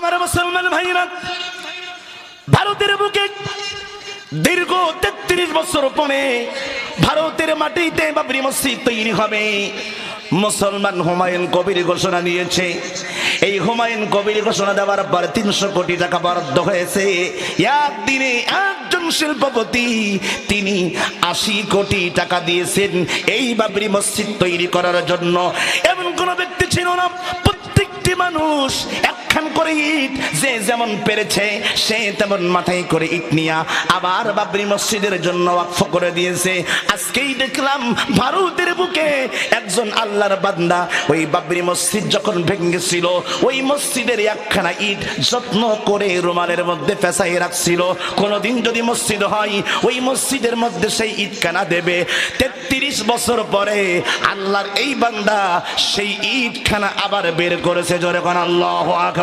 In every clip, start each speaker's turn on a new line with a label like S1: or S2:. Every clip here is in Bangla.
S1: আমার মুসলমান ভাইরা, ভারতের বুকে দীর্ঘ ৩৩ বছর পরে ভারতের মাটিতে বাবরি মসজিদ তৈরি হবে। মুসলমান হুমায়ুন কবির ঘোষণা দিয়েছে। এই হুমায়ুন কবির ঘোষণা দেওয়ার পর ৩০০ কোটি টাকা বরাদ্দ হয়েছে। একদিনে একজন শিল্পপতি তিনি ৮০ কোটি টাকা দিয়েছেন এই বাবরি মসজিদ তৈরি করার জন্য। এমন কোন ব্যক্তি ছিল না, প্রত্যেকটি মানুষ একখান করে ইট যে যেমন পেরেছে সে তেমন মাথায় করে ইট নিয়ে আবার বাবরি মসজিদের জন্য ওয়াকফ করে দিয়েছে। আজকেই দেখলাম ভারতের বুকে একজন আল্লাহর বান্দা ওই বাবরি মসজিদ যখন ভেঙেছিল ওই মসজিদের একখানা ইট যত্ন করে রুমালের মধ্যে পেঁচাই রাখছিল। কোনদিন যদি মসজিদ হয় ওই মসজিদের মধ্যে সেই ইটখানা দেবে। ৩৩ বছর পরে আল্লাহর এই বান্দা সেই ইটখানা আবার বের করেছে। জোরে কোন আল্লাহু আকবার।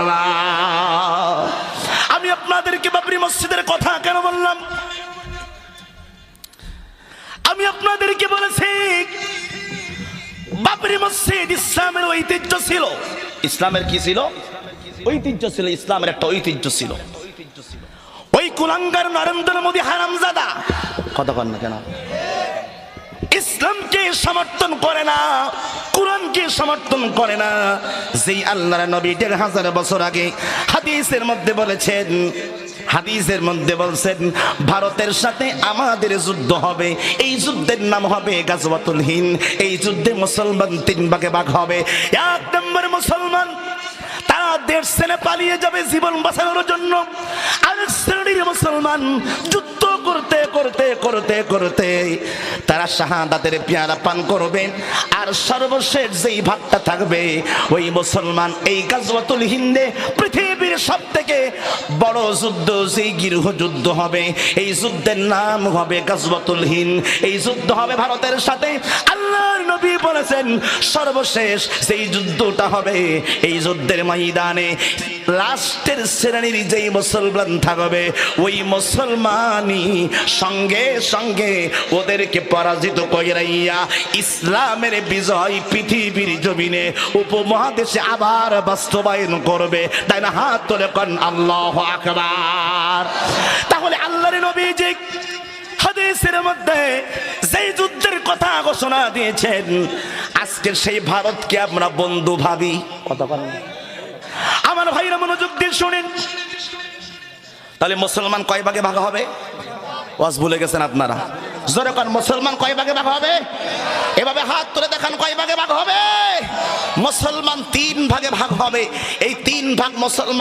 S1: আমি আপনাদেরকে বাবরি মসজিদের কথা কেন বললাম? আমি আপনাদেরকে বলেছি বাবরি মসজিদ ইসলামের ঐতিহ্য ছিল। ইসলামের কি ছিল? ঐতিহ্য ছিল। ইসলামের একটা ঐতিহ্য ছিল। ওই কুলাঙ্গার নরেন্দ্র মোদী হারামজাদা কথা বল না কেন, ইসলামকে সমর্থন করে না, কোরআনকে সমর্থন করে না। যেই আল্লাহর নবী ১৫০০ বছর আগে হাদিসের মধ্যে বলেছেন, হাদিসের মধ্যে বলছেন ভারতের সাথে আমাদের যুদ্ধ হবে, এই যুদ্ধের নাম হবে গাজওয়াতুল হিন্দ। এই যুদ্ধে মুসলমান ৩ ভাগে ভাগ হবে। ১ নম্বর মুসলমান তারা দেশ ছেড়ে পালিয়ে যাবে জীবন বাঁচানোর জন্য। আরেক শ্রেণীর মুসলমান যুদ্ধ করতে করতে করতে করতে তারা শাহাদাতের পেয়ালা পান করবে। আর সর্বশেষ যেই ভাগটা থাকবে ওই মুসলমান এই গাজওয়াতুল হিন্দে পৃথিবীর সবথেকে বড় যুদ্ধ যেই গৃহ যুদ্ধ হবে, এই যুদ্ধের নাম হবে গাজওয়াতুল হিন্দ। এই যুদ্ধ হবে ভারতের সাথে। আল্লাহর নবী বলেছেন সর্বশেষ যেই যুদ্ধটা হবে এই যুদ্ধের ময়দানে লাস্টের শ্রেণীর যেই মুসলমান থাকবে ওই মুসলমানই সঙ্গে সঙ্গে ওদেরকে পরাজিত কইরাইয়া ইসলামের বিজয় পৃথিবীর জমিনে উপমহাদেশে আবার বাস্তবায়ন করবে। তাই না? হাত তুলে কোন আল্লাহু আকবার। তাহলে আল্লাহর নবী যে হাদিসের মধ্যে যেই যুদ্ধের কথা ঘোষণা দিয়েছেন আজকের সেই ভারতকে আমরা বন্ধু ভাবি। কথা বলেন আমার ভাইরা, মনোযোগ দিয়ে শুনেন। তাহলে মুসলমান কয় ভাগে ভাগ হবে? ওয়াজ ভুলে গেছেন আপনারা? জোরে কোন মুসলমান কয় ভাগে ভাগ হবে? এভাবে হাত তুলে দেখান কয় ভাগে ভাগ হবে? মুসলমান 3 ভাগে ভাগ হবে। এই 3 ভাগ মুসলমান